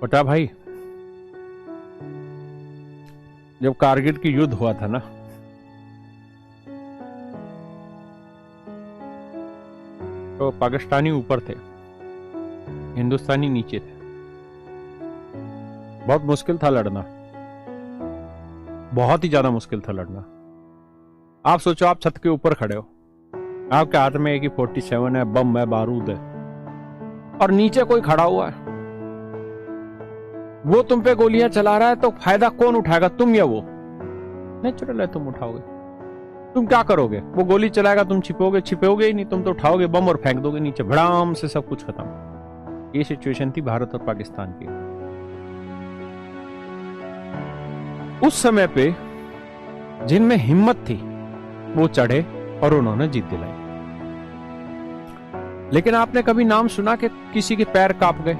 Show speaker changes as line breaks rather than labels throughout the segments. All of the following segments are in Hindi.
बता भाई, जब कारगिल की युद्ध हुआ था ना, तो पाकिस्तानी ऊपर थे, हिंदुस्तानी नीचे थे। बहुत मुश्किल था लड़ना, बहुत ही ज्यादा मुश्किल था लड़ना। आप सोचो, आप छत के ऊपर खड़े हो, आपके हाथ में AK-47 है, बम है, बारूद है, और नीचे कोई खड़ा हुआ है, वो तुम पे गोलियां चला रहा है, तो फायदा कौन उठाएगा, तुम या वो? नेचुरल है, तुम उठाओगे। तुम क्या करोगे? वो गोली चलाएगा, तुम छिपोगे ही नहीं, तुम तो उठाओगे बम और फेंक दोगे नीचे, भड़ाम से सब कुछ खत्म। ये सिचुएशन थी भारत और पाकिस्तान की। उस समय पे जिनमें हिम्मत थी वो चढ़े और उन्होंने जीत दिलाई। लेकिन आपने कभी नाम सुना कि किसी के पैर कांप गए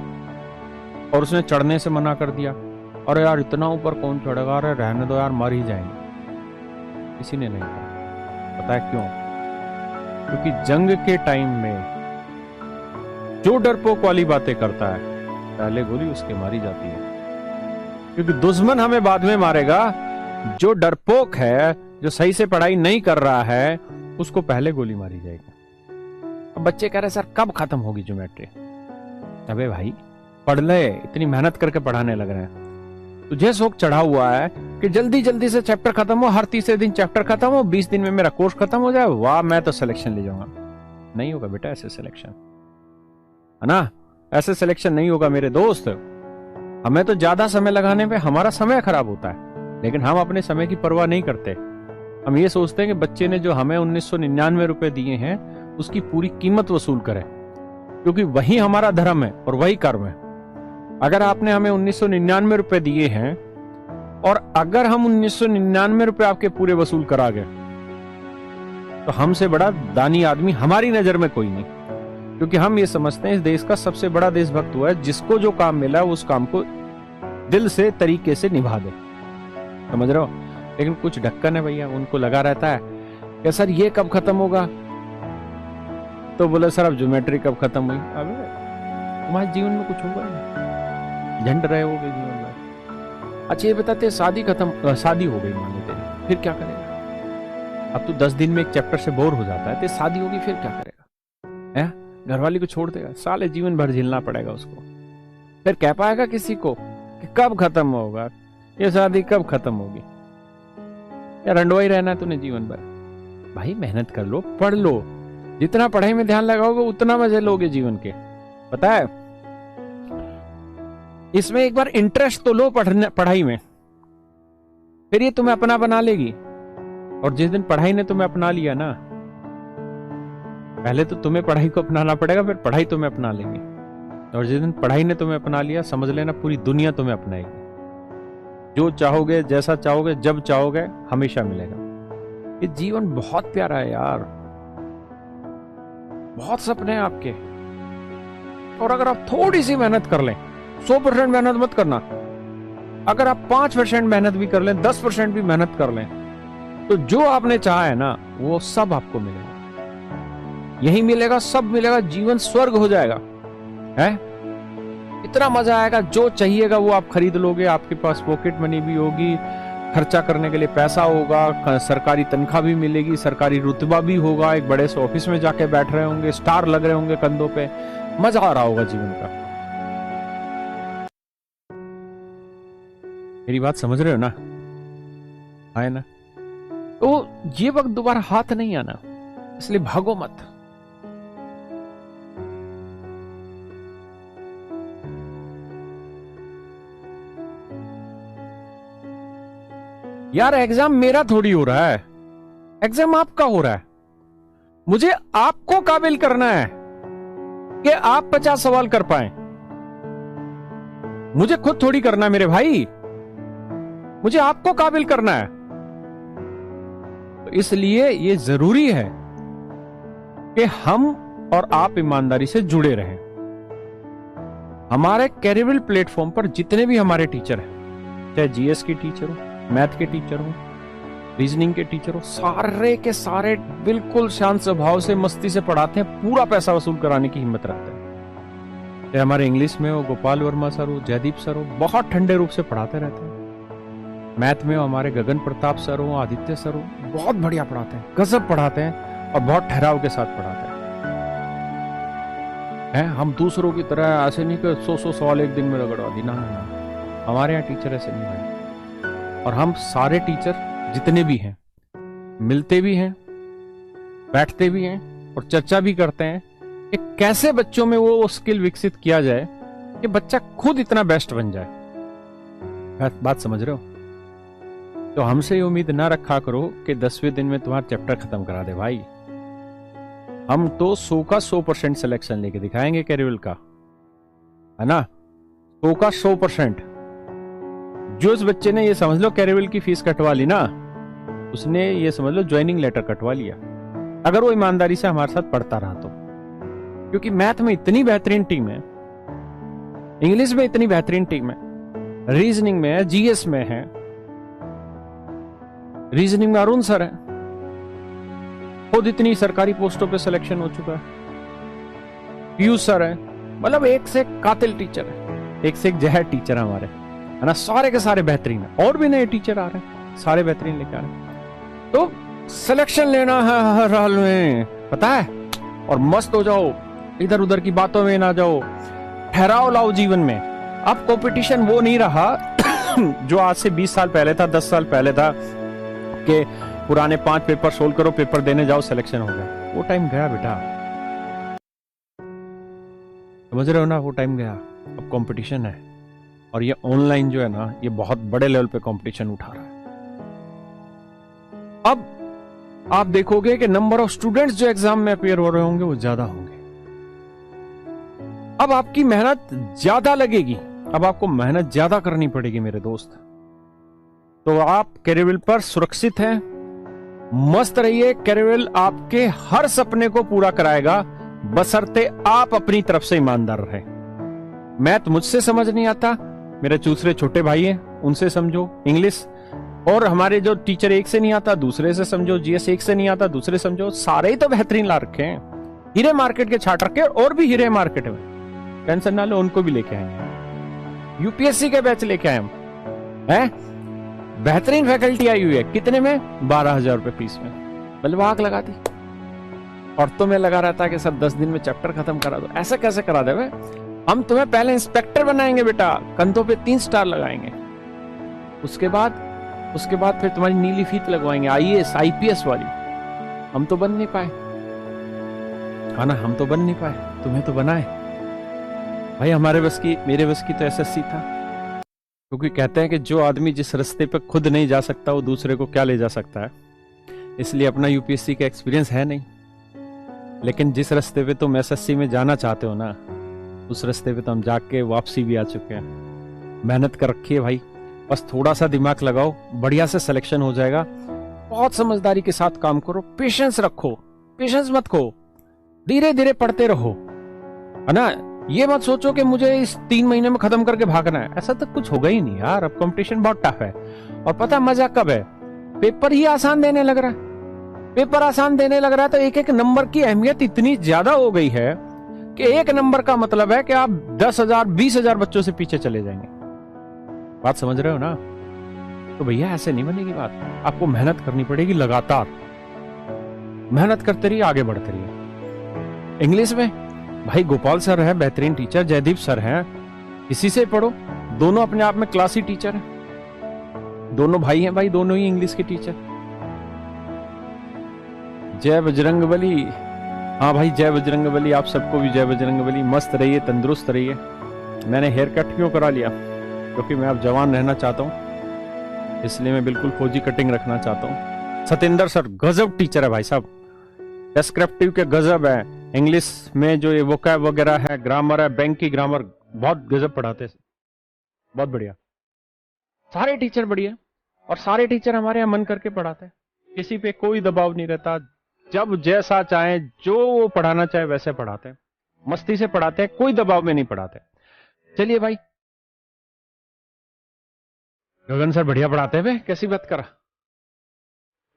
और उसने चढ़ने से मना कर दिया? अरे यार, इतना ऊपर कौन चढ़ेगा, अरे रहने दो यार, मर ही जाएंगे। किसी ने नहीं कहा। पता है क्यों? क्योंकि जंग के टाइम में जो डरपोक वाली बातें करता है, पहले गोली उसके मारी जाती है। क्योंकि दुश्मन हमें बाद में मारेगा, जो डरपोक है, जो सही से पढ़ाई नहीं कर रहा है, उसको पहले गोली मारी जाएगी। अब बच्चे कह रहे सर कब खत्म होगी ज्योमेट्री? अबे भाई, पढ़ ले, इतनी मेहनत करके पढ़ाने लग रहे हैं। तुझे शौक चढ़ा हुआ है कि जल्दी जल्दी से चैप्टर खत्म हो, हर तीसरे दिन चैप्टर खत्म हो, 20 दिन में मेरा कोर्स खत्म हो जाए, वाह मैं तो सिलेक्शन ले जाऊंगा। नहीं होगा बेटा ऐसे सिलेक्शन, है ना? ऐसे सिलेक्शन नहीं होगा मेरे दोस्त। हमें तो ज्यादा समय लगाने पे हमारा समय खराब होता है, लेकिन हम अपने समय की परवाह नहीं करते। हम ये सोचते हैं कि बच्चे ने जो हमें 1999 रुपए दिए हैं उसकी पूरी कीमत वसूल करें, क्योंकि वही हमारा धर्म है और वही कर्म है। अगर आपने हमें 1999 रुपए दिए हैं और अगर हम 1999 रुपए आपके पूरे वसूल करा गए, तो हमसे बड़ा दानी आदमी हमारी नजर में कोई नहीं। क्योंकि हम ये समझते हैं इस देश का सबसे बड़ा देशभक्त हुआ है जिसको जो काम मिला उस काम को दिल से, तरीके से निभा दे। समझ रहे हो? लेकिन कुछ ढक्कन है भैया, उनको लगा रहता है कि सर ये कब खत्म होगा, तो बोले सर अब ज्योमेट्री कब खत्म हुई। अबे तुम्हारे जीवन में कुछ होगा नहीं, झंड रहे हो गए जीवन में। अच्छा ये बताते, शादी खत्म, शादी हो गई मान लो तेरी, फिर क्या करेगा? अब तू 10 दिन में एक चैप्टर से बोर हो जाता है, तो शादी होगी फिर क्या करेगा? है घरवाली को छोड़ देगा? साले जीवन भर झेलना पड़ेगा उसको। फिर कह पाएगा किसी को कि कब खत्म होगा ये शादी, कब खत्म होगी? या रंडवा ही रहना है तूने जीवन भर? भाई मेहनत कर लो, पढ़ लो, जितना पढ़ाई में ध्यान लगाओगे उतना मजे लोगे जीवन के। पता है, इसमें एक बार इंटरेस्ट तो लो पढ़ाई में, फिर ये तुम्हें अपना बना लेगी। और जिस दिन पढ़ाई ने तुम्हें अपना लिया ना, पहले तो तुम्हें पढ़ाई को अपनाना पड़ेगा, फिर पढ़ाई तुम्हें अपना लेगी। और जिस दिन पढ़ाई ने तुम्हें अपना लिया, समझ लेना पूरी दुनिया तुम्हें अपनाएगी। जो चाहोगे, जैसा चाहोगे, जब चाहोगे, हमेशा मिलेगा। ये जीवन बहुत प्यारा है यार, बहुत सपने हैं आपके। और अगर आप थोड़ी सी मेहनत कर लें, 100% मेहनत मत करना, अगर आप 5% मेहनत भी कर लें, 10% भी मेहनत कर लें, तो जो आपने चाहा है ना वो सब आपको मिलेगा। यही मिलेगा, सब मिलेगा, जीवन स्वर्ग हो जाएगा। है इतना मजा आएगा, जो चाहिएगा वो आप खरीद लोगे, आपके पास पॉकेट मनी भी होगी, खर्चा करने के लिए पैसा होगा, सरकारी तनख्वाह भी मिलेगी, सरकारी रुतबा भी होगा, एक बड़े से ऑफिस में जाके बैठ रहे होंगे, स्टार लग रहे होंगे कंधों पे, मजा आ रहा होगा जीवन का। मेरी बात समझ रहे हो ना? आए ना? तो ये वक्त दोबारा हाथ नहीं आना, इसलिए भागो मत। यार एग्जाम मेरा थोड़ी हो रहा है, एग्जाम आपका हो रहा है। मुझे आपको काबिल करना है कि आप 50 सवाल कर पाए। मुझे खुद थोड़ी करना है मेरे भाई, मुझे आपको काबिल करना है। तो इसलिए ये जरूरी है कि हम और आप ईमानदारी से जुड़े रहें। हमारे कैरियर प्लेटफॉर्म पर जितने भी हमारे टीचर हैं, चाहे जीएस की टीचर हो, मैथ के टीचर हो, रीजनिंग के टीचर हो, सारे के सारे बिल्कुल शांत स्वभाव से, मस्ती से पढ़ाते हैं, पूरा पैसा वसूल कराने की हिम्मत रखते हैं। ये हमारे इंग्लिश में हो गोपाल वर्मा सर हो, जयदीप सर हो, बहुत ठंडे रूप से पढ़ाते रहते हैं। मैथ में हो हमारे गगन प्रताप सर हो, आदित्य सर हो, बहुत बढ़िया पढ़ाते हैं, गजब पढ़ाते हैं और बहुत ठहराव के साथ पढ़ाते हैं। हम दूसरों की तरह ऐसे नहीं कि 100 सवाल एक दिन में रगड़वा दी, ना ना ना, हमारे यहाँ टीचर ऐसे नहीं भाई। और हम सारे टीचर जितने भी हैं मिलते भी हैं, बैठते भी हैं और चर्चा भी करते हैं कि कैसे बच्चों में वो स्किल विकसित किया जाए कि बच्चा खुद इतना बेस्ट बन जाए। बात समझ रहे हो? तो हमसे ये उम्मीद ना रखा करो कि 10वें दिन में तुम्हारा चैप्टर खत्म करा दे भाई। हम तो 100 का 100% सिलेक्शन लेके दिखाएंगे कैरियर का, है ना? 100 का 100%। जो उस बच्चे ने ये समझ लो कैरियर की फीस कटवा ली ना, उसने ये समझ लो ज्वाइनिंग लेटर कटवा लिया, अगर वो ईमानदारी से हमारे साथ पढ़ता रहा तो। क्योंकि मैथ में इतनी बेहतरीन टीम है, इंग्लिश में इतनी बेहतरीन टीम है, रीजनिंग में है, जीएस में है। रीजनिंग में अरुण सर है, खुद इतनी सरकारी पोस्टों पे सिलेक्शन हो चुका है। पीयूष सर है, मतलब एक से एक कातिल टीचर है, एक से एक जहर टीचर है हमारे, है ना? सारे के सारे बेहतरीन है, और भी नए टीचर आ रहे हैं, सारे बेहतरीन लेके आ रहे हैं। तो सिलेक्शन लेना है हर हाल में, पता है? और मस्त हो जाओ, इधर उधर की बातों में ना जाओ, ठहराव लाओ जीवन में। अब कंपटीशन वो नहीं रहा जो आज से 20 साल पहले था, 10 साल पहले था कि पुराने 5 पेपर सोल्व करो, पेपर देने जाओ, सिलेक्शन हो गया। वो टाइम गया बेटा, समझ रहे हो ना? वो टाइम गया। अब कंपटीशन है, और ये ऑनलाइन जो है ना, ये बहुत बड़े लेवल पे कंपटीशन उठा रहा है। अब आप देखोगे कि नंबर ऑफ स्टूडेंट्स जो एग्जाम में अपियर हो रहे होंगे वो ज्यादा होंगे। अब आपकी मेहनत ज्यादा लगेगी, अब आपको मेहनत ज्यादा करनी पड़ेगी मेरे दोस्त। तो आप कैरियर पर सुरक्षित हैं, मस्त रहिए। कैरियर आपके हर सपने को पूरा कराएगा, बशर्ते आप अपनी तरफ से ईमानदार रहें। मैथ मुझसे समझ नहीं आता, मेरे दूसरे छोटे भाई हैं, उनसे समझो। इंग्लिश और हमारे जो टीचर एक से नहीं आता, दूसरे से समझो। जीएस एक से नहीं आता, दूसरे समझो। सारे ही तो बेहतरीन ला रखे हैं, हीरे मार्केट के छाट रखे, और भी हीरे मार्केट में, टेंशन ना लो, उनको भी लेके आएंगे। यूपीएससी के बैच लेके आए हम, हैं? बेहतरीन फैकल्टी आई हुई है। कितने में? 12,000 रुपए फीस में। मतलब आग लगा दी। और तो मैं लगा रहा था कि सर 10 दिन में चैप्टर खत्म करा दो। ऐसा कैसे करा दे? हम तुम्हें पहले इंस्पेक्टर बनाएंगे बेटा, कंधों पे 3 स्टार लगाएंगे, उसके बाद फिर तुम्हारी नीली फीत लगवाएंगे, आईएएस आईपीएस वाली। हम तो बन नहीं पाए, है ना? हम तो बन नहीं पाए, तुम्हें तो बनाए भाई। मेरे बस की तो एसएससी था। क्योंकि कहते हैं कि जो आदमी जिस रास्ते पे खुद नहीं जा सकता वो दूसरे को क्या ले जा सकता है। इसलिए अपना यूपीएससी का एक्सपीरियंस है नहीं, लेकिन जिस रास्ते पे तुम एसएससी में जाना चाहते हो ना, उस रास्ते पे तो हम जाके वापसी भी आ चुके हैं। मेहनत कर रखी है भाई, बस थोड़ा सा दिमाग लगाओ, बढ़िया से सिलेक्शन हो जाएगा। बहुत समझदारी के साथ काम करो, पेशेंस रखो, पेशेंस मत खो, धीरे धीरे पढ़ते रहो, है ना? ये मत सोचो कि मुझे इस 3 महीने में खत्म करके भागना है, ऐसा तो कुछ होगा ही नहीं यार। अब कंपटीशन बहुत टफ है। और पता मजा कब है? पेपर ही आसान देने लग रहा है। पेपर आसान देने लग रहा है तो एक एक नंबर की अहमियत इतनी ज्यादा हो गई है कि एक नंबर का मतलब है कि आप 10,000 20,000 बच्चों से पीछे चले जाएंगे। बात समझ रहे हो ना? तो भैया ऐसे नहीं बनेगी बात, आपको मेहनत करनी पड़ेगी, लगातार मेहनत करते रहिए, आगे बढ़ते रहिए। इंग्लिश में भाई गोपाल सर है, बेहतरीन टीचर, जयदीप सर हैं, इसी से पढ़ो। दोनों अपने आप में क्लासी टीचर हैं, दोनों भाई हैं भाई, दोनों ही इंग्लिश के टीचर। जय बजरंगबली। हाँ भाई, जय बजरंगबली। आप सबको भी जय बजरंगबली। मस्त रहिए, तंदुरुस्त रहिए। मैंने हेयर कट क्यों करा लिया? क्योंकि मैं अब जवान रहना चाहता हूँ, इसलिए मैं बिल्कुल फौजी कटिंग रखना चाहता हूँ। सतेंद्र सर गजब टीचर है भाई साहब, डिस्क्रिप्टिव के गजब है। इंग्लिश में जो ये वोकैब वगैरह है, ग्रामर है, बैंक की ग्रामर, बहुत गजब पढ़ाते हैं, बहुत बढ़िया। सारे टीचर बढ़िया, और सारे टीचर हमारे यहाँ मन करके पढ़ाते हैं, किसी पे कोई दबाव नहीं रहता। जब जैसा चाहे, जो वो पढ़ाना चाहे वैसे पढ़ाते हैं, मस्ती से पढ़ाते हैं, कोई दबाव में नहीं पढ़ाते। चलिए भाई, गगन सर बढ़िया पढ़ाते हैं भाई, कैसी बात करा?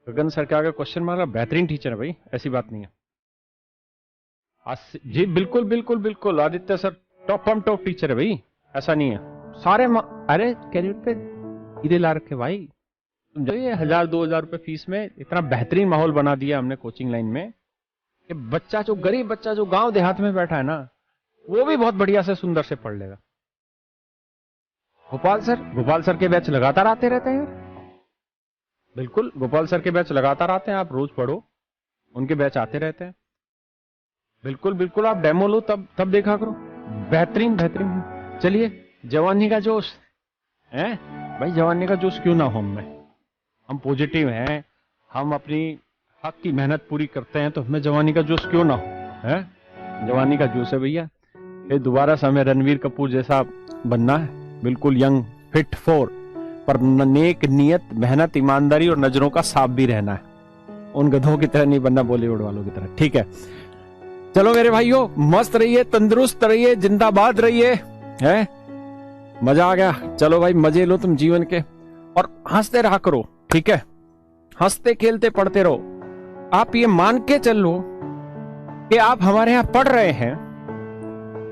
गगन सर के आगे क्वेश्चन मारा, बेहतरीन टीचर है भाई, ऐसी बात नहीं है। जी बिल्कुल बिल्कुल बिल्कुल, आदित्य सर टॉप टीचर है भाई, ऐसा नहीं है। सारे अरे कैरियर पे हीरे ला रखे भाई। तुम जो ये 1000-2000 रुपए फीस में इतना बेहतरीन माहौल बना दिया हमने कोचिंग लाइन में कि बच्चा, जो गरीब बच्चा जो गांव देहात में बैठा है ना, वो भी बहुत बढ़िया से सुंदर से पढ़ लेगा। गोपाल सर के बैच लगातार आते रहते हैं यार। बिल्कुल, गोपाल सर के बैच लगातार आते हैं, आप रोज पढ़ो, उनके बैच आते रहते हैं। बिल्कुल बिल्कुल, आप डेमो लो, तब देखा करो, बेहतरीन बेहतरीन। चलिए, जवानी का जोश है भाई, जवानी का जोश क्यों ना हो हम पॉजिटिव हैं, हम अपनी हक की मेहनत पूरी करते हैं, तो हमें जवानी का जोश क्यों ना हो, है जवानी का जोश है भैया। ये दोबारा से हमें रणवीर कपूर जैसा बनना है, बिल्कुल यंग फिट फॉर, पर नेक नियत, मेहनत, ईमानदारी और नजरों का साफ भी रहना है। उन गधों की तरह नहीं बनना, बॉलीवुड वालों की तरह, ठीक है। चलो मेरे भाइयों, मस्त रहिए, तंदुरुस्त रहिए, जिंदाबाद रहिए, है मजा आ गया। चलो भाई, मजे लो तुम जीवन के, और हंसते रहा करो, ठीक है, हंसते खेलते पढ़ते रहो। आप ये मान के चल लो कि आप हमारे यहां पढ़ रहे हैं,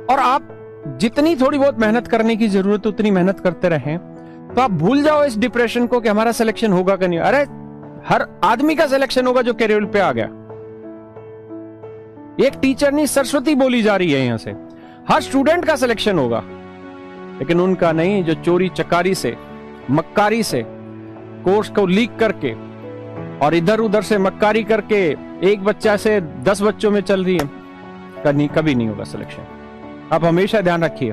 और आप जितनी थोड़ी बहुत मेहनत करने की जरूरत उतनी मेहनत करते रहें, तो आप भूल जाओ इस डिप्रेशन को कि हमारा सिलेक्शन होगा कि नहीं। अरे हर आदमी का सिलेक्शन होगा जो कैरियर पे आ गया। एक टीचर नहीं, सरस्वती बोली जा रही है यहां से, हर स्टूडेंट का सिलेक्शन होगा, लेकिन उनका नहीं जो चोरी चकारी से, मक्कारी से कोर्स को लीक करके और इधर उधर से मक्कारी करके एक बच्चा से 10 बच्चों में चल रही है, कभी नहीं होगा सिलेक्शन। आप हमेशा ध्यान रखिए,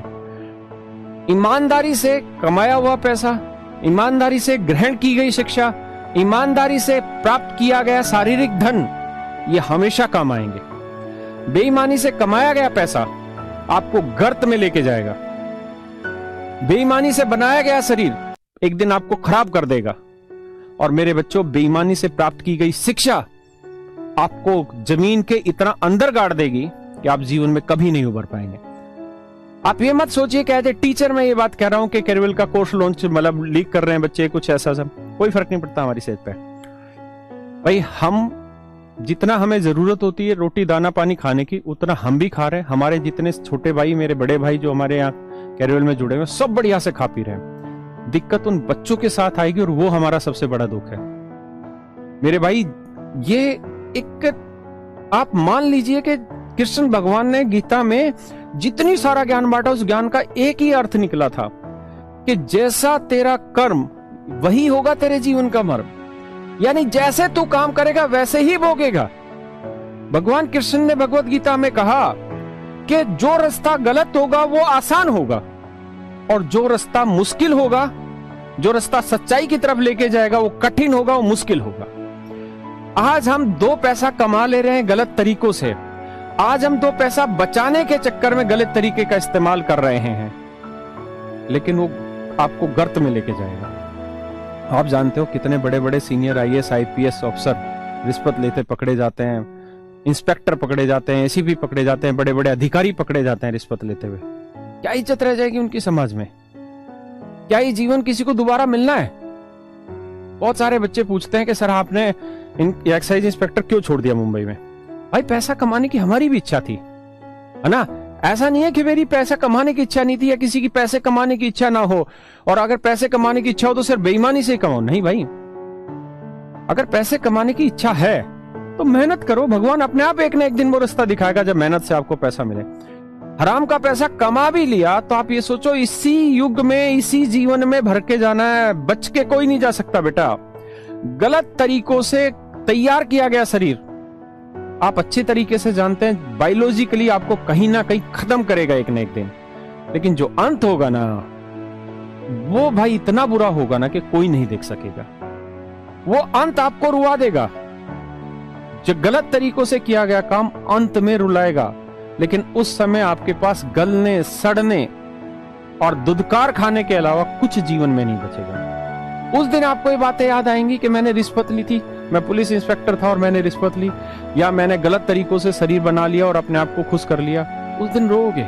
ईमानदारी से कमाया हुआ पैसा, ईमानदारी से ग्रहण की गई शिक्षा, ईमानदारी से प्राप्त किया गया शारीरिक धन, ये हमेशा काम आएंगे। बेईमानी से कमाया गया पैसा आपको गर्त में लेके जाएगा। बेईमानी से बनाया गया शरीर एक दिन आपको खराब कर देगा। और मेरे बच्चों, बेईमानी से प्राप्त की गई शिक्षा आपको जमीन के इतना अंदर गाड़ देगी कि आप जीवन में कभी नहीं उभर पाएंगे। आप ये मत सोचिए कहते टीचर, मैं ये बात कह रहा हूं कि कैरियर का कोर्स लॉन्च मतलब लीक कर रहे हैं बच्चे, कुछ ऐसा सब, कोई फर्क नहीं पड़ता हमारी सेहत पे भाई। हम जितना हमें जरूरत होती है रोटी दाना पानी खाने की, उतना हम भी खा रहे हैं। हमारे जितने छोटे भाई, मेरे बड़े भाई जो हमारे यहाँ कैरियर में जुड़े हुए, सब बढ़िया से खा पी रहे हैं। दिक्कत उन बच्चों के साथ आएगी, और वो हमारा सबसे बड़ा दुख है मेरे भाई। ये एक आप मान लीजिए कि कृष्ण भगवान ने गीता में जितनी सारा ज्ञान बांटा, उस ज्ञान का एक ही अर्थ निकला था कि जैसा तेरा कर्म वही होगा तेरे जीवन का मर्म, यानी जैसे तू काम करेगा वैसे ही भोगेगा। भगवान कृष्ण ने भगवत गीता में कहा कि जो रास्ता गलत होगा वो आसान होगा, और जो रास्ता मुश्किल होगा, जो रास्ता सच्चाई की तरफ लेके जाएगा, वो कठिन होगा, वो मुश्किल होगा। आज हम 2 पैसा कमा ले रहे हैं गलत तरीकों से, आज हम 2 पैसा बचाने के चक्कर में गलत तरीके का इस्तेमाल कर रहे हैं, लेकिन वो आपको गर्त में लेके जाएगा। आप जानते हो कितने बड़े बड़े सीनियर IAS IPS अफसर रिश्वत लेते पकड़े जाते हैं, इंस्पेक्टर पकड़े जाते हैं, एसीपी पकड़े जाते हैं, बड़े बड़े अधिकारी पकड़े जाते हैं रिश्वत लेते हुए। क्या इज्जत रह जाएगी उनकी समाज में? क्या ये जीवन किसी को दोबारा मिलना है? बहुत सारे बच्चे पूछते हैं कि सर आपने एक्साइज इंस्पेक्टर क्यों छोड़ दिया मुंबई में? भाई पैसा कमाने की हमारी भी इच्छा थी, है ना। ऐसा नहीं है कि मेरी पैसा कमाने की इच्छा नहीं थी या किसी की पैसे कमाने की इच्छा ना हो, और अगर पैसे कमाने की इच्छा हो तो सिर्फ बेईमानी से ही कमाओ। नहीं भाई, अगर पैसे कमाने की इच्छा है तो मेहनत करो, भगवान अपने आप एक ना एक दिन वो रास्ता दिखाएगा जब मेहनत से आपको पैसा मिले। हराम का पैसा कमा भी लिया तो आप ये सोचो इसी युग में, इसी जीवन में भर के जाना है, बच के कोई नहीं जा सकता बेटा। गलत तरीकों से तैयार किया गया शरीर आप अच्छे तरीके से जानते हैं, बायोलॉजिकली आपको कहीं ना कहीं खत्म करेगा एक ना एक दिन, लेकिन जो अंत होगा ना वो भाई इतना बुरा होगा ना कि कोई नहीं देख सकेगा। वो अंत आपको रुला देगा। जो गलत तरीकों से किया गया काम अंत में रुलाएगा, लेकिन उस समय आपके पास गलने, सड़ने और दुदकार खाने के अलावा कुछ जीवन में नहीं बचेगा। उस दिन आपको ये बातें याद आएंगी कि मैंने रिश्वत ली थी, मैं पुलिस इंस्पेक्टर था और मैंने रिश्वत ली, या मैंने गलत तरीकों से शरीर बना लिया और अपने आप को खुश कर लिया। उस दिन रोओगे।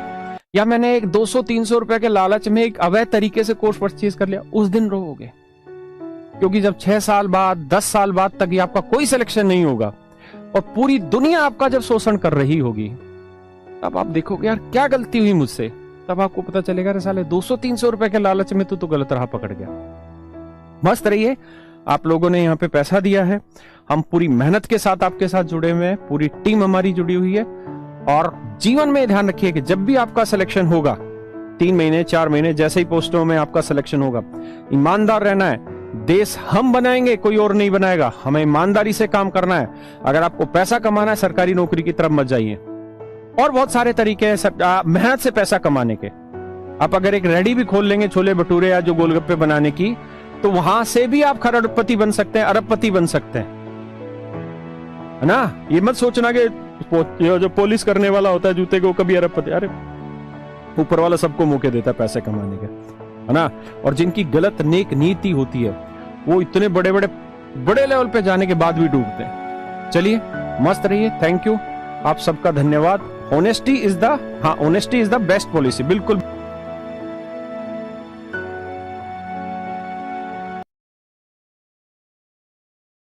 या मैंने एक 200-300 रुपए के लालच में एक अवैध तरीके से कोर्स परचेज कर लिया, उस दिन रोओगे। क्योंकि जब 6 साल बाद, 10 साल बाद तक ये आपका कोई सिलेक्शन नहीं होगा और पूरी दुनिया आपका जब शोषण कर रही होगी, तब आप देखोगे यार क्या गलती हुई मुझसे, तब आपको पता चलेगा अरे साले 200-300 रुपए के लालच में तो गलत राह पकड़ गया। मस्त रहिए। आप लोगों ने यहाँ पे पैसा दिया है, हम पूरी मेहनत के साथ आपके साथ जुड़े हुए हैं, पूरी टीम हमारी जुड़ी हुई है। और जीवन में ध्यान रखिए कि जब भी आपका सिलेक्शन होगा, 3 महीने 4 महीने जैसे ही पोस्टों में आपका सिलेक्शन होगा, ईमानदार रहना है। देश हम बनाएंगे, कोई और नहीं बनाएगा। हमें ईमानदारी से काम करना है। अगर आपको पैसा कमाना है, सरकारी नौकरी की तरफ मत जाइए। और बहुत सारे तरीके हैं मेहनत से पैसा कमाने के। आप अगर एक रेडी भी खोल लेंगे छोले भटूरे या जो गोलगप्पे बनाने की, तो वहां से भी आप करोड़पति बन सकते हैं, अरबपति बन सकते हैं, है ना। ये मत सोचना कि जो पुलिस करने वाला होता है जूते को कभी अरबपति, अरे ऊपर वाला सबको मौके देता है पैसे कमाने के, है ना। और जिनकी गलत नेक नीति होती है वो इतने बड़े लेवल पे जाने के बाद भी डूबते हैं। चलिए मस्त रहिए। थैंक यू, आप सबका धन्यवाद। Honesty is the best policy. बिल्कुल